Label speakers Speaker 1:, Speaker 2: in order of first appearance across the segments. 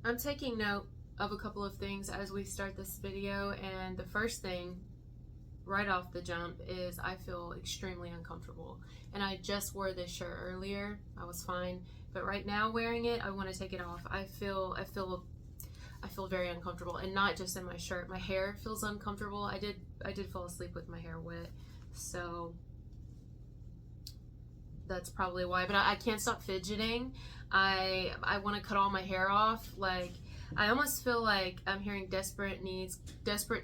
Speaker 1: I'm taking note of a couple of things as we start this video, and the first thing right off the jump is I feel extremely uncomfortable. And I just wore this shirt earlier. I was fine, but right now wearing it, I want to take it off. I feel very uncomfortable, and not just in my shirt. My hair feels uncomfortable. I did fall asleep with my hair wet, so that's probably why. But I can't stop fidgeting. I want to cut all my hair off. Like, I almost feel like I'm hearing desperate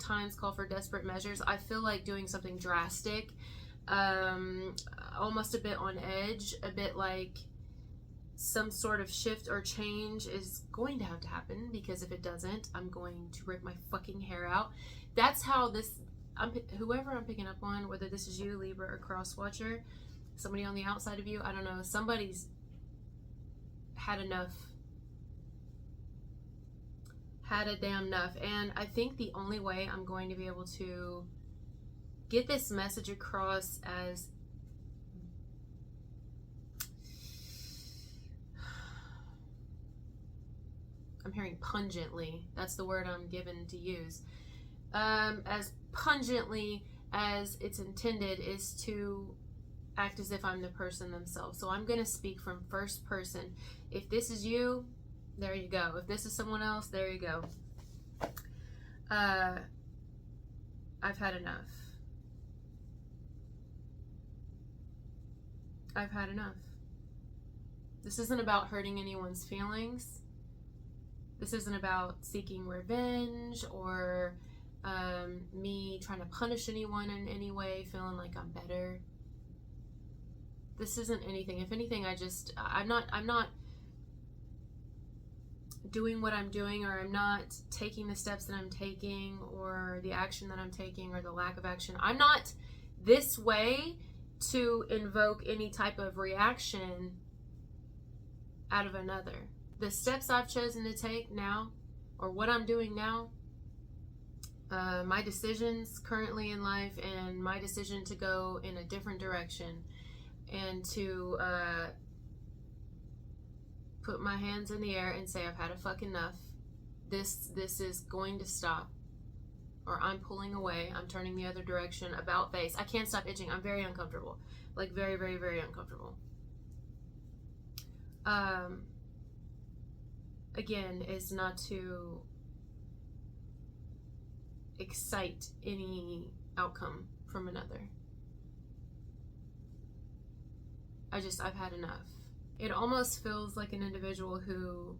Speaker 1: times call for desperate measures. I feel like doing something drastic, almost a bit on edge, a bit like some sort of shift or change is going to have to happen, because if it doesn't, I'm going to rip my fucking hair out. That's how whoever I'm picking up on, whether this is you, Libra, or cross watcher, somebody on the outside of you, I don't know, somebody's had enough. Had a damn enough. And I think the only way I'm going to be able to get this message across as I'm hearing pungently, that's the word I'm given to use, as pungently as it's intended, is to act as if I'm the person themselves. So I'm going to speak from first person. If this is you, there you go. If this is someone else, there you go. I've had enough. I've had enough. This isn't about hurting anyone's feelings. This isn't about seeking revenge or me trying to punish anyone in any way, feeling like I'm better. This isn't anything. If anything, I'm not doing what I'm doing, or I'm not taking the steps that I'm taking, or the action that I'm taking, or the lack of action. I'm not this way to invoke any type of reaction out of another. The steps I've chosen to take now, or what I'm doing now, my decisions currently in life, and my decision to go in a different direction, and to put my hands in the air and say, I've had a fuck enough. This is going to stop, or I'm pulling away. I'm turning the other direction, about face. I can't stop itching. I'm very uncomfortable, like very, very, very uncomfortable. Again, is not to excite any outcome from another. I've had enough. It almost feels like an individual who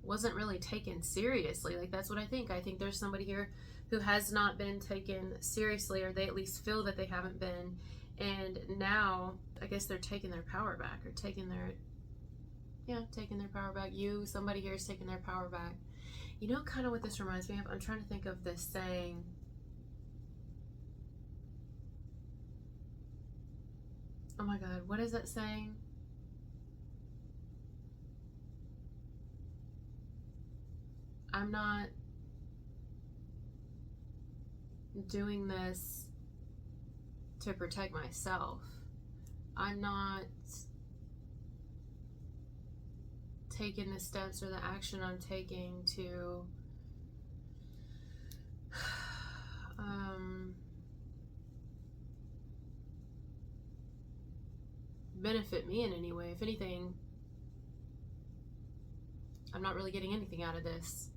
Speaker 1: wasn't really taken seriously. Like, that's what I think. I think there's somebody here who has not been taken seriously, or they at least feel that they haven't been. And now, I guess they're taking their power back, or taking their power back. Somebody here is taking their power back. You know, kind of what this reminds me of? I'm trying to think of this saying. Oh my God, what is that saying? I'm not doing this to protect myself. I'm not taking the steps or the action I'm taking to benefit me in any way. If anything, I'm not really getting anything out of this.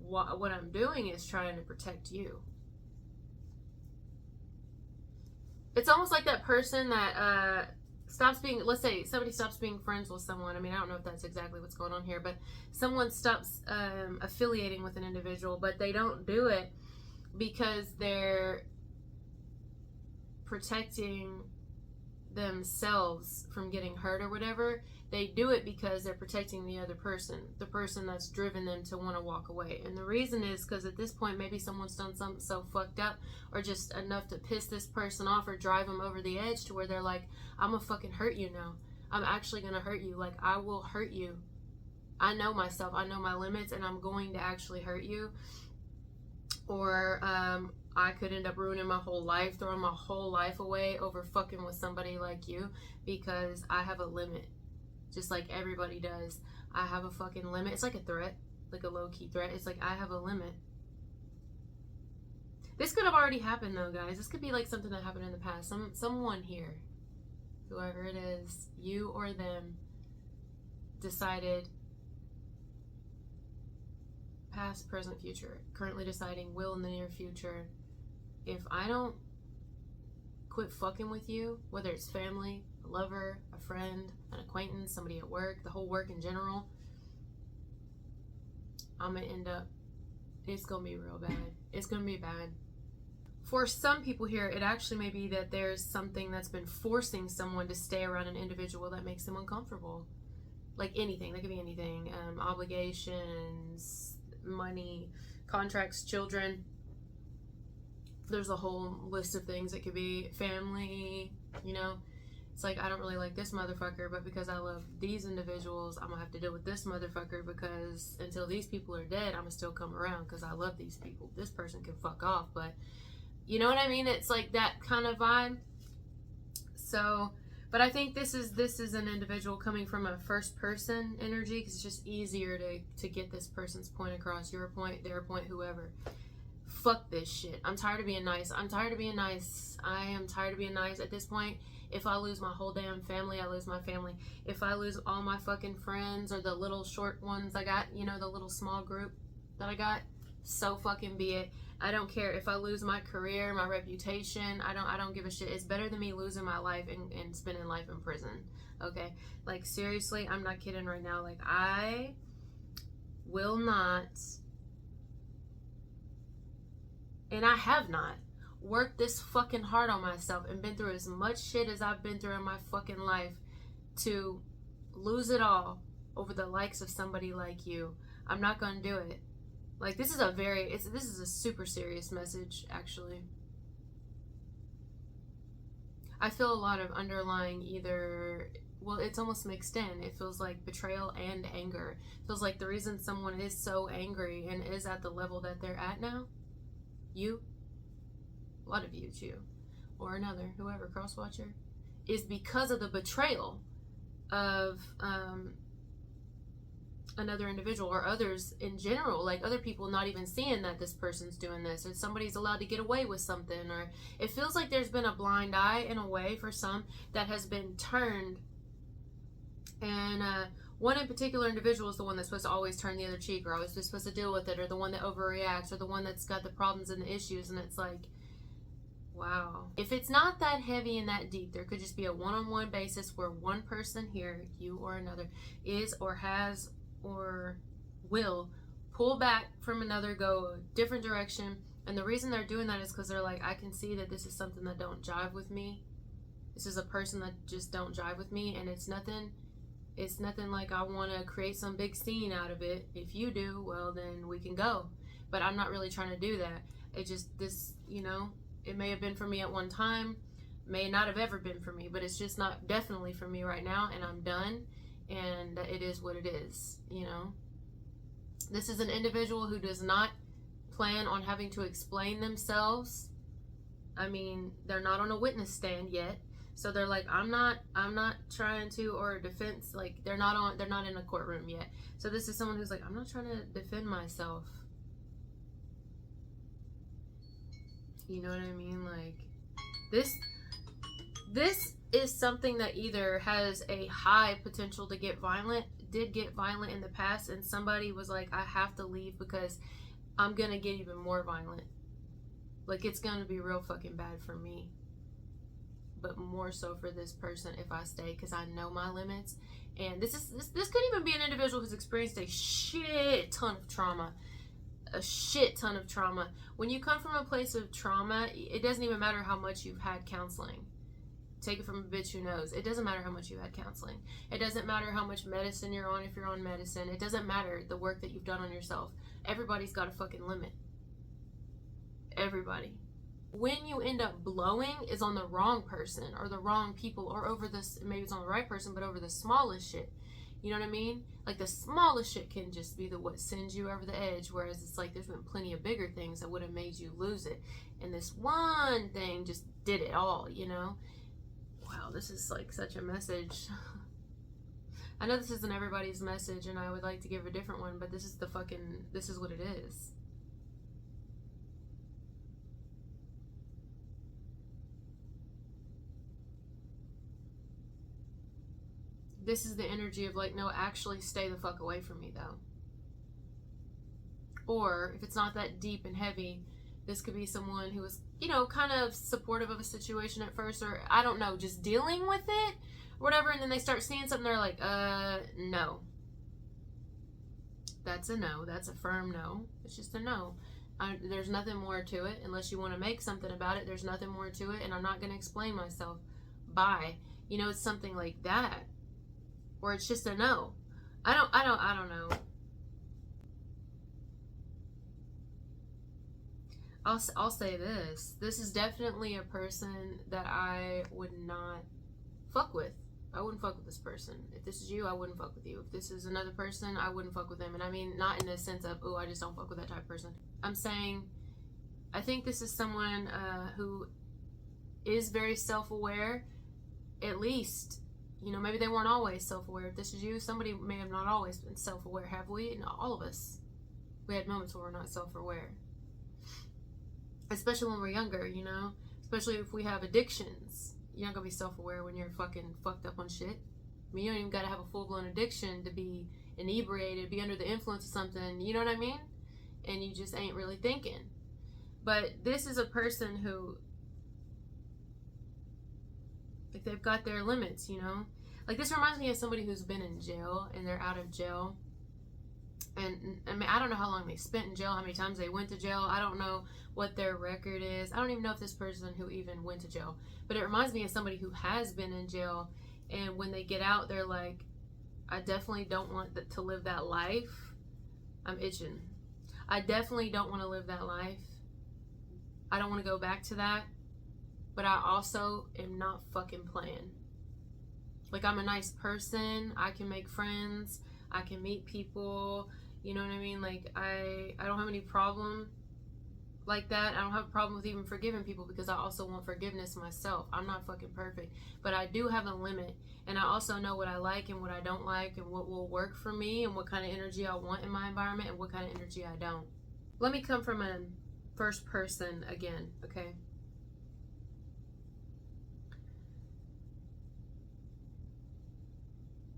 Speaker 1: What I'm doing is trying to protect you. It's almost like that person that stops being, let's say somebody stops being friends with someone. I mean, I don't know if that's exactly what's going on here, but someone stops affiliating with an individual, but they don't do it because they're protecting themselves from getting hurt or whatever. They do it because they're protecting the other person, the person that's driven them to want to walk away. And the reason is because at this point, maybe someone's done something so fucked up, or just enough to piss this person off or drive them over the edge, to where they're like, I'm gonna fucking hurt you now. I'm actually gonna hurt you. Like, I will hurt you. I know myself. I know my limits, and I'm going to actually hurt you. Or I could end up ruining my whole life, throwing my whole life away over fucking with somebody like you, because I have a limit. Just like everybody does. I have a fucking limit. It's like a threat, like a low-key threat. It's like I have a limit. This could have already happened though, guys. This could be like something that happened in the past. Someone here, whoever it is, you or them, decided, past, present, future, currently deciding, will in the near future, if I don't quit fucking with you, whether it's family, a lover, a friend, an acquaintance, somebody at work, the whole work in general, I'm gonna end up, it's gonna be real bad. It's gonna be bad. For some people here, it actually may be that there's something that's been forcing someone to stay around an individual that makes them uncomfortable. Like anything, that could be anything. Obligations, money, contracts, children. There's a whole list of things. It could be family, you know. It's like, I don't really like this motherfucker, but because I love these individuals, I'm gonna have to deal with this motherfucker, because until these people are dead, I'm gonna still come around because I love these people. This person can fuck off, but you know what I mean? It's like that kind of vibe. So, but I think this is an individual coming from a first person energy, because it's just easier to get this person's point across, your point, their point, whoever. Fuck this shit. I'm tired of being nice. I'm tired of being nice. I am tired of being nice at this point. If I lose my whole damn family, I lose my family. If I lose all my fucking friends, or the little short ones I got, you know, the little small group that I got, so fucking be it. I don't care if I lose my career, my reputation. I don't give a shit. It's better than me losing my life and spending life in prison. Okay? Like, seriously, I'm not kidding right now. Like, I will not, and I have not, worked this fucking hard on myself and been through as much shit as I've been through in my fucking life to lose it all over the likes of somebody like you. I'm not gonna do it. Like, this is a super serious message, actually. I feel a lot of underlying either, well, it's almost mixed in. It feels like betrayal and anger. It feels like the reason someone is so angry and is at the level that they're at now, you, a lot of you, it's you, or another, whoever, cross-watcher, is because of the betrayal of, another individual, or others in general, like other people not even seeing that this person's doing this, or somebody's allowed to get away with something, or it feels like there's been a blind eye in a way for some that has been turned, and one in particular individual is the one that's supposed to always turn the other cheek, or always supposed to deal with it, or the one that overreacts, or the one that's got the problems and the issues, and it's like, wow. If it's not that heavy and that deep, there could just be a one-on-one basis where one person here, you or another, is or has or will pull back from another, go a different direction. And the reason they're doing that is because they're like, I can see that this is something that don't jive with me. This is a person that just don't jive with me, and it's nothing like I want to create some big scene out of it. If you do, well, then we can go. But I'm not really trying to do that. It just, this, you know, it may have been for me at one time, may not have ever been for me, but it's just not definitely for me right now, and I'm done. And it is what it is, you know. This is an individual who does not plan on having to explain themselves. I mean, they're not on a witness stand yet, so they're like, I'm not trying to, or a defense, like they're not in a courtroom yet. So this is someone who's like, I'm not trying to defend myself. You know what I mean? Like, this is something that either has a high potential to get violent, did get violent in the past, and somebody was like, I have to leave because I'm gonna get even more violent. Like, it's gonna be real fucking bad for me, but more so for this person if I stay, because I know my limits. And this could even be an individual who's experienced a shit ton of trauma. A shit ton of trauma. When you come from a place of trauma, it doesn't even matter how much you've had counseling. Take it from a bitch who knows. It doesn't matter how much you had counseling. It doesn't matter how much medicine you're on if you're on medicine. It doesn't matter the work that you've done on yourself. Everybody's got a fucking limit. Everybody. When you end up blowing is on the wrong person or the wrong people, or over this, maybe it's on the right person, but over the smallest shit. You know what I mean? Like the smallest shit can just be what sends you over the edge, whereas it's like there's been plenty of bigger things that would have made you lose it, and this one thing just did it all, you know? Wow, this is like such a message. I know this isn't everybody's message, and I would like to give a different one, but this is what it is. This is the energy of like, no, actually stay the fuck away from me though. Or if it's not that deep and heavy, this could be someone who was, you know, kind of supportive of a situation at first, or I don't know, just dealing with it or whatever, and then they start seeing something, they're like, no. That's a no. That's a firm no. It's just a no. There's nothing more to it unless you want to make something about it. There's nothing more to it, and I'm not going to explain myself. Bye. You know, it's something like that. Or it's just a no. I don't know. I'll say this. This is definitely a person that I would not fuck with. I wouldn't fuck with this person. If this is you, I wouldn't fuck with you. If this is another person, I wouldn't fuck with them. And I mean, not in the sense of, oh, I just don't fuck with that type of person. I'm saying, I think this is someone who is very self-aware, at least. You know, maybe they weren't always self-aware. If this is you, somebody may have not always been self-aware. Have we? No, all of us. We had moments where we're not self-aware. Especially when we're younger, you know? Especially if we have addictions. You're not going to be self-aware when you're fucking fucked up on shit. I mean, you don't even got to have a full-blown addiction to be inebriated, be under the influence of something. You know what I mean? And you just ain't really thinking. But this is a person who, like, they've got their limits, you know? Like, this reminds me of somebody who's been in jail and they're out of jail. And I mean, I don't know how long they spent in jail, how many times they went to jail. I don't know what their record is. I don't even know if this person who even went to jail. But it reminds me of somebody who has been in jail, and when they get out, they're like, I definitely don't want to live that life. I'm itching. I definitely don't want to live that life. I don't want to go back to that. But I also am not fucking playing. Like, I'm a nice person. I can make friends. I can meet people. You know what I mean? Like, I don't have any problem like that. I don't have a problem with even forgiving people because I also want forgiveness myself. I'm not fucking perfect. But I do have a limit. And I also know what I like and what I don't like and what will work for me and what kind of energy I want in my environment and what kind of energy I don't. Let me come from a first person again, okay?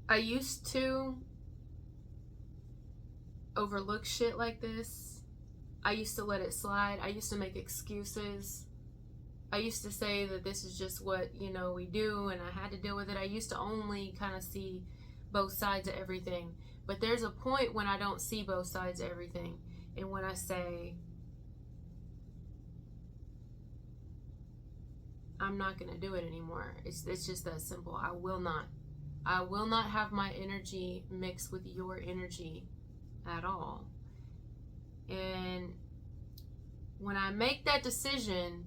Speaker 1: I used to overlook shit like this. I used to let it slide. I used to make excuses. I used to say that this is just what, you know, we do and I had to deal with it. I used to only kind of see both sides of everything. But there's a point when I don't see both sides of everything. And when I say, I'm not going to do it anymore. It's just that simple. I will not have my energy mixed with your energy at all. And when I make that decision,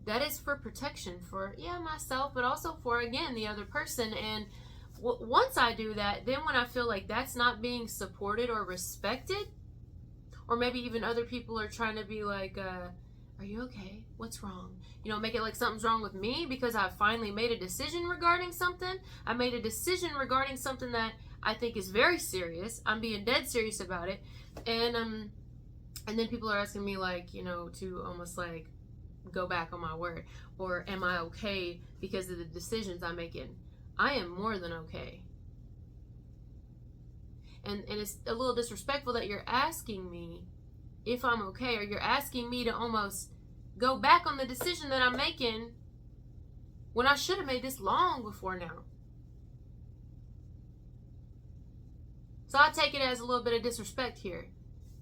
Speaker 1: that is for protection for, myself, but also for, again, the other person. And once I do that, then when I feel like that's not being supported or respected, or maybe even other people are trying to be like, are you okay? What's wrong? You know, make it like something's wrong with me because I finally made a decision regarding something. I made a decision regarding something that I think is very serious. I'm being dead serious about it. And then people are asking me, like, you know, to almost like go back on my word. Or am I okay because of the decisions I'm making? I am more than okay. And it's a little disrespectful that you're asking me if I'm okay, or you're asking me to almost go back on the decision that I'm making when I should have made this long before now. So I take it as a little bit of disrespect here,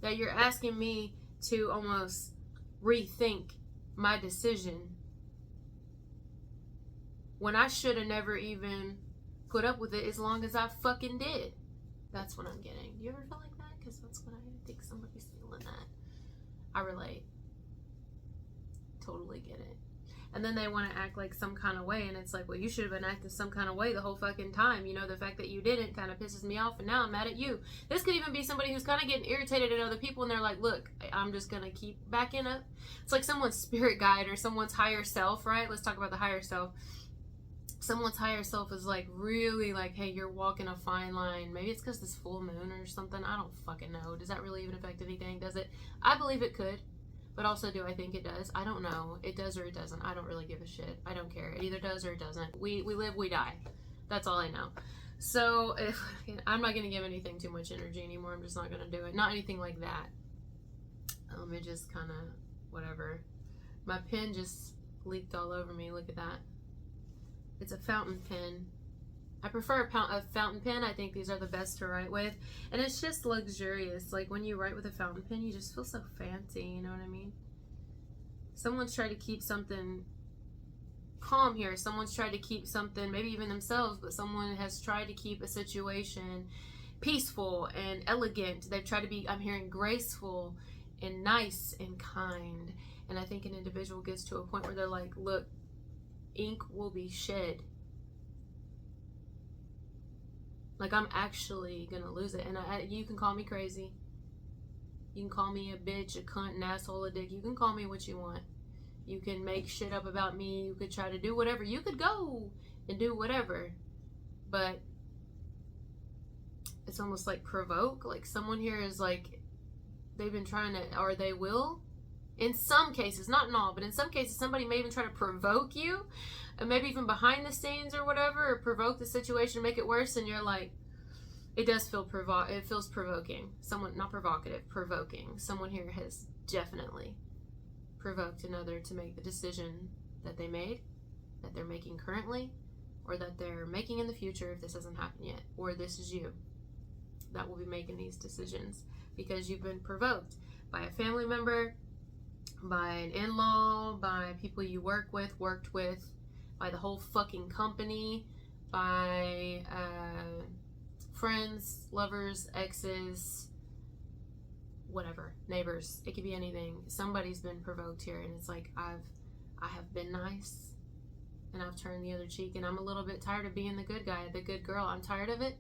Speaker 1: that you're asking me to almost rethink my decision when I should have never even put up with it as long as I fucking did. That's what I'm getting. Do you ever feel like that? Because that's what I think somebody's feeling that. I relate. Totally get it. and then they want to act like some kind of way, and it's like, well, you should have been acting some kind of way the whole fucking time. You know, the fact that you didn't kind of pisses me off, and now I'm mad at you. This could even be somebody who's kind of getting irritated at other people, and they're like, look, I'm just gonna keep backing up. It's like someone's spirit guide or someone's higher self, right? Let's talk about the higher self. Someone's higher self is like really like, hey, you're walking a fine line. Maybe it's because this full moon or something. I don't fucking know. Does that really even affect anything? Does it? I believe it could. But also, do I think it does? I don't know. It does or it doesn't. I don't really give a shit. I don't care. It either does or it doesn't. We live, we die. That's all I know. So, I'm not going to give anything too much energy anymore. I'm just not going to do it. Not anything like that. It just kind of, whatever. My pen just leaked all over me. Look at that. It's a fountain pen. I prefer a fountain pen. I think these are the best to write with. And it's just luxurious. Like when you write with a fountain pen, you just feel so fancy, you know what I mean? Someone's tried to keep something calm here. Someone's tried to keep something, maybe even themselves, but someone has tried to keep a situation peaceful and elegant. They've tried to be, I'm hearing, graceful and nice and kind. And I think an individual gets to a point where they're like, look, ink will be shed. Like, I'm actually gonna lose it. And you can call me crazy. You can call me a bitch, a cunt, an asshole, a dick. You can call me what you want. You can make shit up about me. You could try to do whatever. You could go and do whatever. But it's almost like provoke. Like, someone here is like, they've been trying to, or they will. In some cases, not in all, but in some cases, somebody may even try to provoke you, and maybe even behind the scenes or whatever, or provoke the situation, make it worse, and you're like, it does feel it feels provoking. Someone, not provocative, provoking. Someone here has definitely provoked another to make the decision that they made, that they're making currently, or that they're making in the future if this hasn't happened yet, or this is you that will be making these decisions because you've been provoked by a family member, by an in-law, by people you worked with, by the whole fucking company, by friends, lovers, exes, whatever, neighbors. It could be anything. Somebody's been provoked here, and it's like I have been nice, and I've turned the other cheek, and I'm a little bit tired of being the good guy, the good girl. I'm tired of it.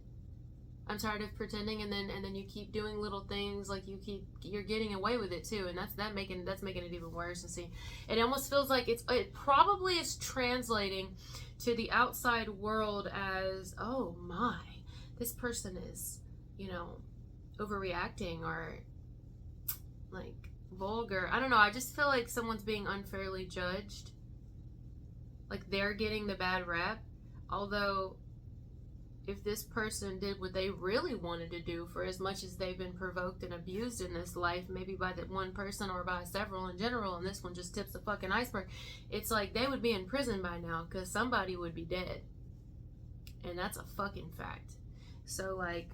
Speaker 1: I'm tired of pretending, and then you keep doing little things, like you're getting away with it too, and that's making it even worse. And see, it almost feels like it probably is translating to the outside world as, oh my, this person is, overreacting or like vulgar. I don't know. I just feel like someone's being unfairly judged, like they're getting the bad rap, although if this person did what they really wanted to do, for as much as they've been provoked and abused in this life, maybe by that one person or by several in general, and this one just tips the fucking iceberg, it's like they would be in prison by now because somebody would be dead. And that's a fucking fact. So, like,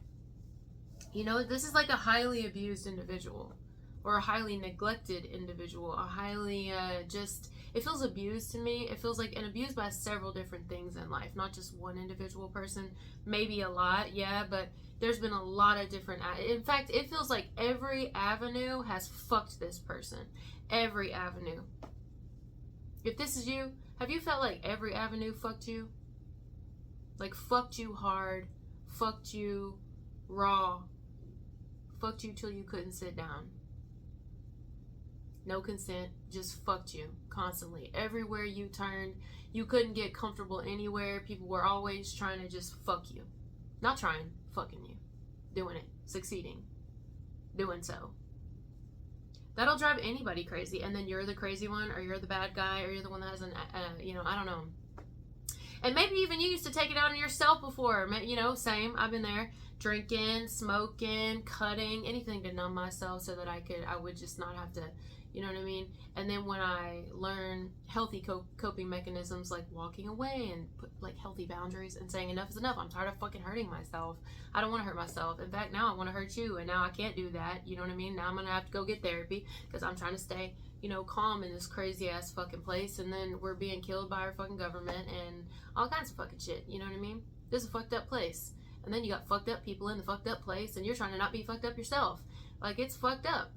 Speaker 1: this is like a highly abused individual or a highly neglected individual, a highly it feels abused to me. It feels like, and abused by several different things in life, not just one individual person, maybe a lot, yeah, but there's been a lot of different, in fact, it feels like every avenue has fucked this person. Every avenue. If this is you, have you felt like every avenue fucked you? Like, fucked you hard, fucked you raw, fucked you till you couldn't sit down. No consent, just fucked you constantly. Everywhere you turned, you couldn't get comfortable anywhere. People were always trying to just fuck you. Not trying, fucking you. Doing it, succeeding, doing so. That'll drive anybody crazy. And then you're the crazy one, or you're the bad guy, or you're the one that has I don't know. And maybe even you used to take it out on yourself before. Same, I've been there. Drinking, smoking, cutting, anything to numb myself so that I would just not have to, you know what I mean? And then when I learn healthy coping mechanisms, like walking away and put like healthy boundaries and saying enough is enough. I'm tired of fucking hurting myself. I don't want to hurt myself. In fact, now I want to hurt you, and now I can't do that. You know what I mean? Now I'm going to have to go get therapy because I'm trying to stay, calm in this crazy ass fucking place. And then we're being killed by our fucking government and all kinds of fucking shit. You know what I mean? This is a fucked up place. And then you got fucked up people in the fucked up place, and you're trying to not be fucked up yourself. Like, it's fucked up.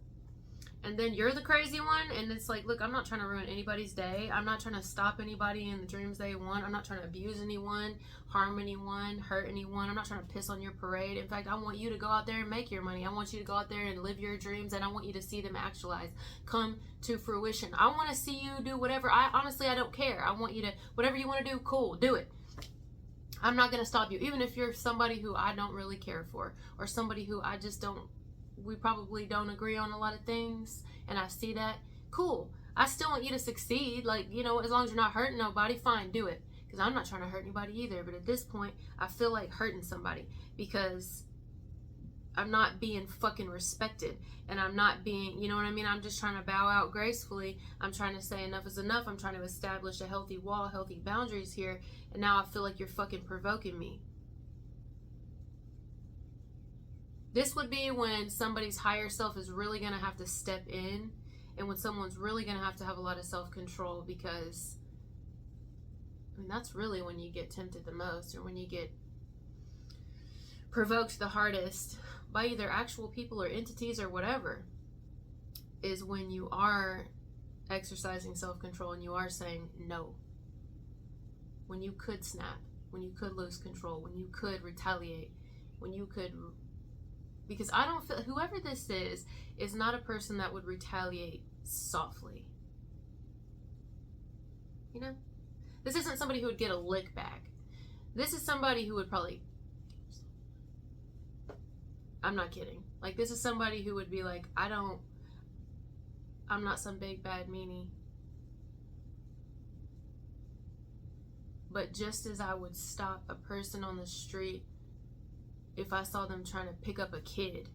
Speaker 1: and then you're the crazy one, and it's like, look, I'm not trying to ruin anybody's day. I'm not trying to stop anybody in the dreams they want. I'm not trying to abuse anyone, harm anyone, hurt anyone. I'm not trying to piss on your parade. In fact, I want you to go out there and make your money. I want you to go out there and live your dreams, and I want you to see them actualize, come to fruition. I want to see you do whatever. I don't care. I want you to, whatever you want to do, cool, do it. I'm not going to stop you, even if you're somebody who I don't really care for, or somebody who I just don't, we probably don't agree on a lot of things, and I see that, cool. I still want you to succeed. Like, you know, as long as you're not hurting nobody, fine, do it. Because I'm not trying to hurt anybody either. But at this point, I feel like hurting somebody because I'm not being fucking respected. And I'm not being, you know what I mean? I'm just trying to bow out gracefully. I'm trying to say enough is enough. I'm trying to establish a healthy wall, healthy boundaries here. And now I feel like you're fucking provoking me. This would be when somebody's higher self is really going to have to step in, and when someone's really going to have a lot of self-control, because, I mean, that's really when you get tempted the most, or when you get provoked the hardest by either actual people or entities or whatever, is when you are exercising self-control and you are saying no. When you could snap, when you could lose control, when you could retaliate, when you could... Because I don't feel, whoever this is not a person that would retaliate softly. You know? This isn't somebody who would get a lick back. This is somebody who would probably... I'm not kidding. Like, this is somebody who would be like, I'm not some big bad meanie. But just as I would stop a person on the street if I saw them trying to pick up a kid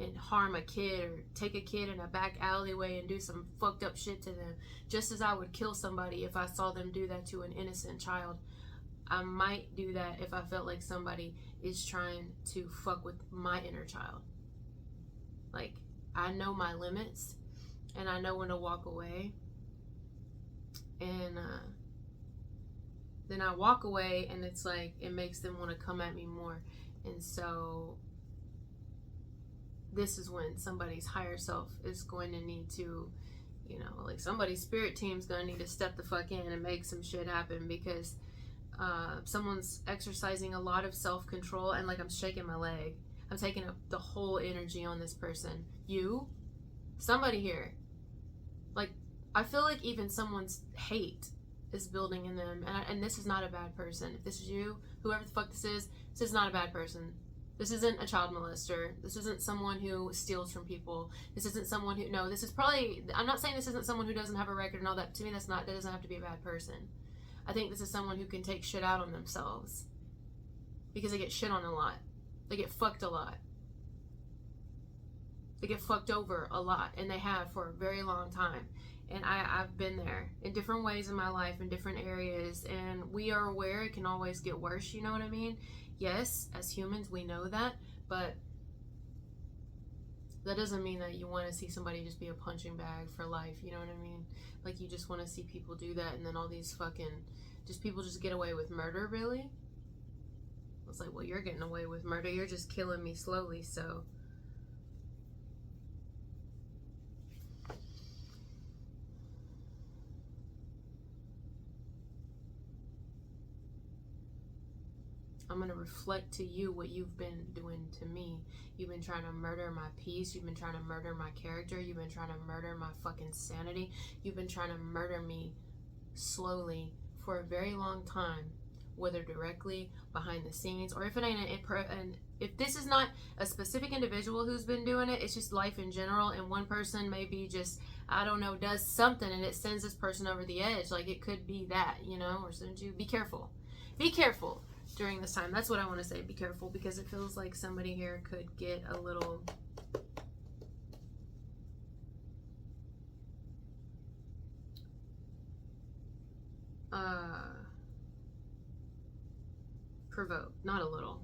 Speaker 1: and harm a kid, or take a kid in a back alleyway and do some fucked up shit to them, just as I would kill somebody if I saw them do that to an innocent child, I might do that if I felt like somebody is trying to fuck with my inner child. Like, I know my limits, and I know when to walk away, and then I walk away, and it's like, it makes them want to come at me more. And so this is when somebody's higher self is going to need to, you know, like, somebody's spirit team's going to need to step the fuck in and make some shit happen, because someone's exercising a lot of self-control, and like, I'm shaking my leg. I'm taking up the whole energy on this person. Somebody here. Like, I feel like even someone's hate is building in them, and this is not a bad person. If this is you, whoever the fuck this is not a bad person. This isn't a child molester. This isn't someone who steals from people. This isn't someone who, no, this is probably, I'm not saying this isn't someone who doesn't have a record and all that. To me, that doesn't have to be a bad person. I think this is someone who can take shit out on themselves, because they get shit on a lot. They get fucked a lot. They get fucked over a lot, and they have for a very long time. And I've been there in different ways in my life, in different areas, and we are aware it can always get worse, you know what I mean? Yes, as humans, we know that, but that doesn't mean that you want to see somebody just be a punching bag for life, you know what I mean? Like, you just want to see people do that, and then all these fucking, people just get away with murder, really? It's like, well, you're getting away with murder, you're just killing me slowly, so... I'm going to reflect to you what you've been doing to me. You've been trying to murder my peace. You've been trying to murder my character. You've been trying to murder my fucking sanity. You've been trying to murder me slowly for a very long time, whether directly, behind the scenes, or if it ain't and if this is not a specific individual who's been doing it, it's just life in general, and one person maybe just, I don't know, does something and it sends this person over the edge. Like, it could be that, you know, or send you, be careful. Be careful during this time. That's what I want to say. Be careful, because it feels like somebody here could get a little provoked. Not a little.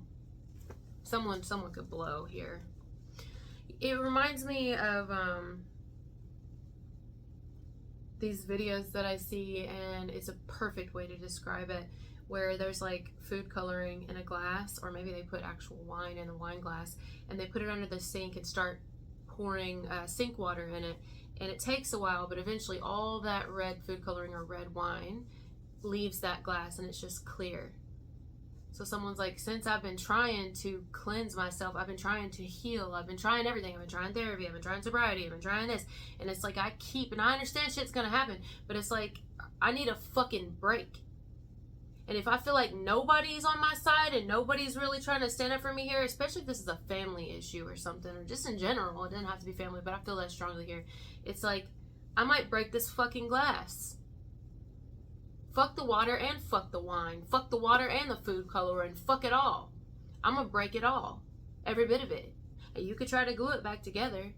Speaker 1: Someone could blow here. It reminds me of these videos that I see, and it's a perfect way to describe it, where there's like food coloring in a glass, or maybe they put actual wine in the wine glass, and they put it under the sink and start pouring sink water in it, and it takes a while, but eventually all that red food coloring or red wine leaves that glass and it's just clear. So someone's like, since I've been trying to cleanse myself, I've been trying to heal, I've been trying everything, I've been trying therapy, I've been trying sobriety, I've been trying this, and it's like and I understand shit's gonna happen, but it's like I need a fucking break. And if I feel like nobody's on my side and nobody's really trying to stand up for me here, especially if this is a family issue or something, or just in general, it doesn't have to be family, but I feel that strongly here. It's like, I might break this fucking glass. Fuck the water and fuck the wine. Fuck the water and the food coloring. Fuck it all. I'm gonna break it all. Every bit of it. And you could try to glue it back together.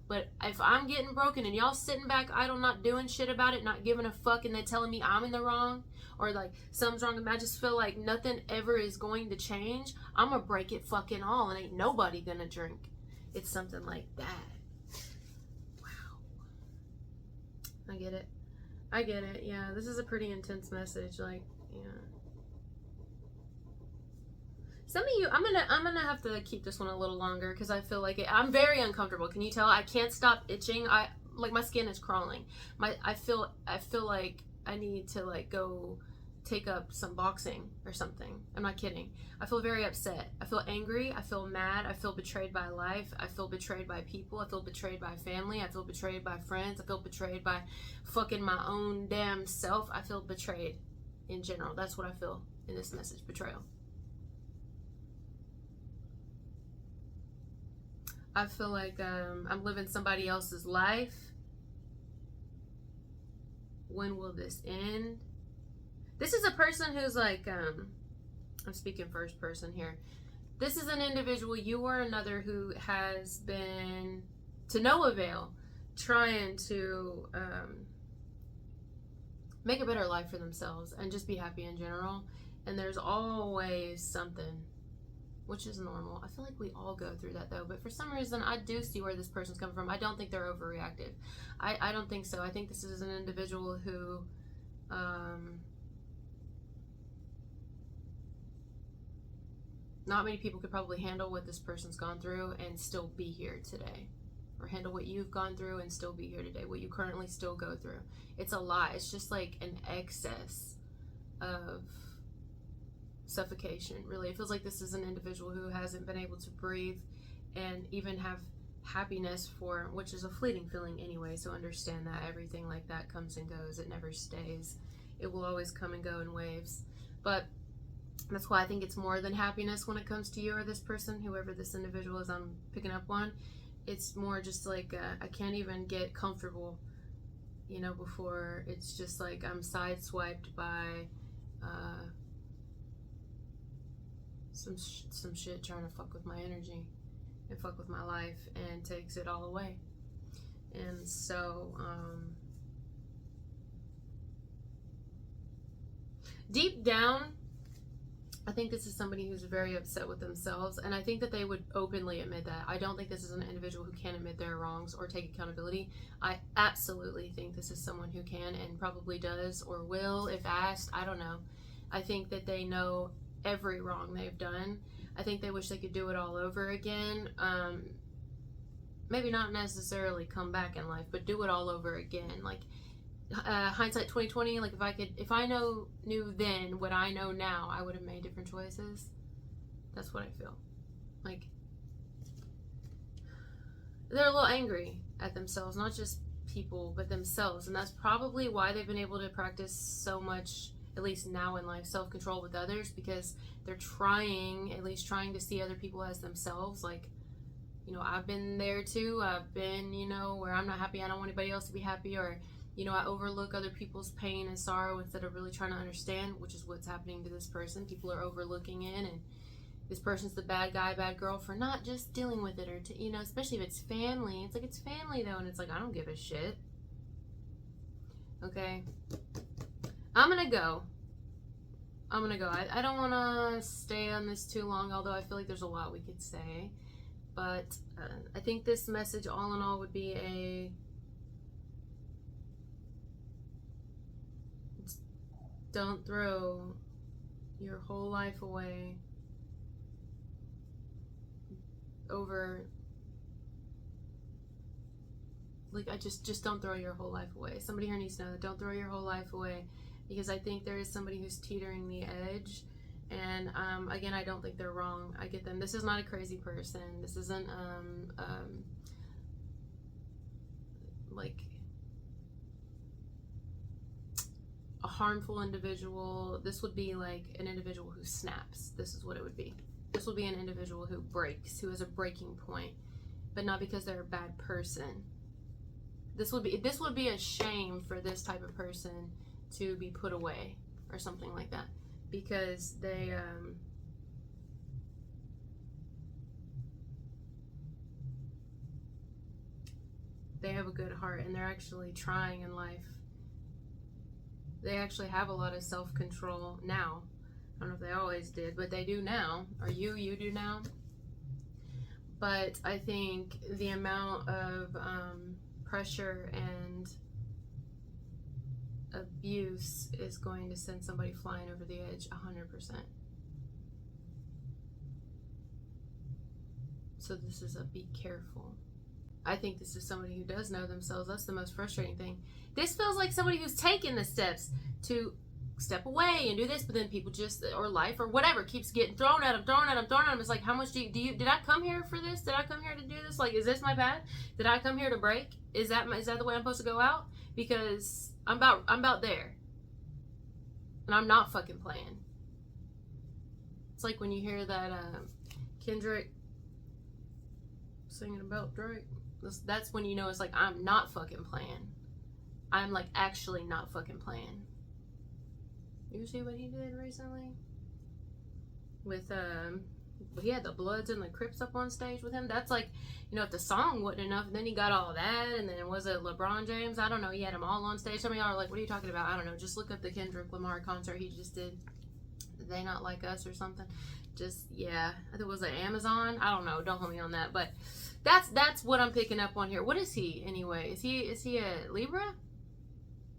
Speaker 1: But if I'm getting broken and y'all sitting back idle, not doing shit about it, not giving a fuck, and then telling me I'm in the wrong, or like something's wrong, and I just feel like nothing ever is going to change, I'm gonna break it fucking all, and ain't nobody gonna drink. It's something like that. Wow. I get it. I get it. Yeah, this is a pretty intense message. Like, yeah. Some of you, I'm gonna have to keep this one a little longer because I feel like I'm very uncomfortable. Can you tell? I can't stop itching. Like my skin is crawling. I feel like I need to like go take up some boxing or something. I'm not kidding. I feel very upset. I feel angry. I feel mad. I feel betrayed by life. I feel betrayed by people. I feel betrayed by family. I feel betrayed by friends. I feel betrayed by fucking my own damn self. I feel betrayed in general. That's what I feel in this message. Betrayal. I feel like I'm living somebody else's life. When will this end? This is a person who's like, I'm speaking first person here. This is an individual, you or another, who has been, to no avail, trying to make a better life for themselves and just be happy in general. And there's always something, which is normal. I feel like we all go through that though, but for some reason I do see where this person's coming from. I don't think they're overreactive. I don't think so. I think this is an individual who not many people could probably handle what this person's gone through and still be here today, or handle what you've gone through and still be here today, what you currently still go through. It's a lot. It's just like an excess of suffocation, really. It feels like this is an individual who hasn't been able to breathe and even have happiness for, which is a fleeting feeling anyway, so understand that everything like that comes and goes. It never stays. It will always come and go in waves. But that's why I think it's more than happiness when it comes to you or this person, whoever this individual is I'm picking up on. It's more just like I can't even get comfortable, you know, before it's just like I'm sideswiped by some shit trying to fuck with my energy and fuck with my life and takes it all away. And so deep down, I think this is somebody who's very upset with themselves, and I think that they would openly admit that. I don't think this is an individual who can't admit their wrongs or take accountability. I absolutely think this is someone who can and probably does or will if asked. I don't know. I think that they know every wrong they've done. I think they wish they could do it all over again. Maybe not necessarily come back in life, but do it all over again. Like hindsight 2020, like if I knew then what I know now, I would have made different choices. That's what I feel. Like they're a little angry at themselves, not just people, but themselves, and that's probably why they've been able to practice so much, at least now in life, self-control with others, because they're trying to see other people as themselves. Like, you know, I've been there too. I've been, you know, where I'm not happy, I don't want anybody else to be happy, or you know, I overlook other people's pain and sorrow instead of really trying to understand, which is what's happening to this person. People are overlooking it, and this person's the bad guy, bad girl for not just dealing with it, or you know, especially if it's family. It's like, it's family though, and it's like, I don't give a shit. Okay, I'm gonna go. I don't want to stay on this too long, although I feel like there's a lot we could say. But I think this message, all in all, would be don't throw your whole life away over like, I just don't throw your whole life away. Somebody here needs to know that. Don't throw your whole life away, because I think there is somebody who's teetering the edge. And again, I don't think they're wrong. I get them. This is not a crazy person. This isn't like a harmful individual. This would be like an individual who snaps. This is what it would be. This will be an individual who breaks, who has a breaking point, but not because they're a bad person. This would be a shame for this type of person to be put away or something like that, because they have a good heart and they're actually trying in life. They actually have a lot of self-control now. I don't know if they always did, but they do now. Or you do now. But I think the amount of pressure and abuse is going to send somebody flying over the edge 100%. So this is a be careful. I think this is somebody who does know themselves. That's the most frustrating thing. This feels like somebody who's taken the steps to step away and do this, but then people just, or life or whatever, keeps getting thrown at them. It's like, how much do you did I come here for this? Did I come here to do this? Like, is this my bad? Did I come here to break? Is that the way I'm supposed to go out? Because I'm about there. And I'm not fucking playing. It's like when you hear that Kendrick singing about Drake. That's when you know it's like, I'm not fucking playing. I'm like actually not fucking playing. You see what he did recently? With he had the Bloods and the Crips up on stage with him. That's like, you know, if the song wasn't enough, and then he got all that, and then was it LeBron James? I don't know. He had them all on stage. Some of y'all are like, what are you talking about? I don't know. Just look up the Kendrick Lamar concert he just did. They Not Like Us or something. Just, yeah. I think it was at Amazon. I don't know. Don't hold me on that. But that's what I'm picking up on here. What is he anyway? Is he a Libra?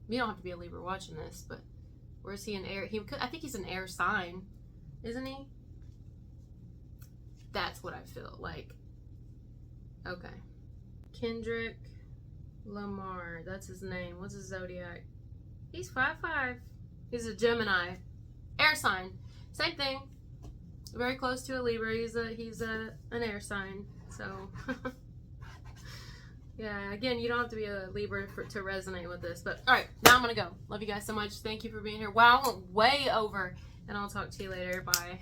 Speaker 1: You don't have to be a Libra watching this, but or is he an air? I think he's an air sign, isn't he? That's what I feel like. Okay. Kendrick Lamar. That's his name. What's his zodiac? He's 5'5". He's a Gemini. Air sign. Same thing. Very close to a Libra. He's an air sign. So yeah, again, you don't have to be a Libra to resonate with this. But all right, now I'm gonna go. Love you guys so much. Thank you for being here. Wow, I went way over, and I'll talk to you later. Bye.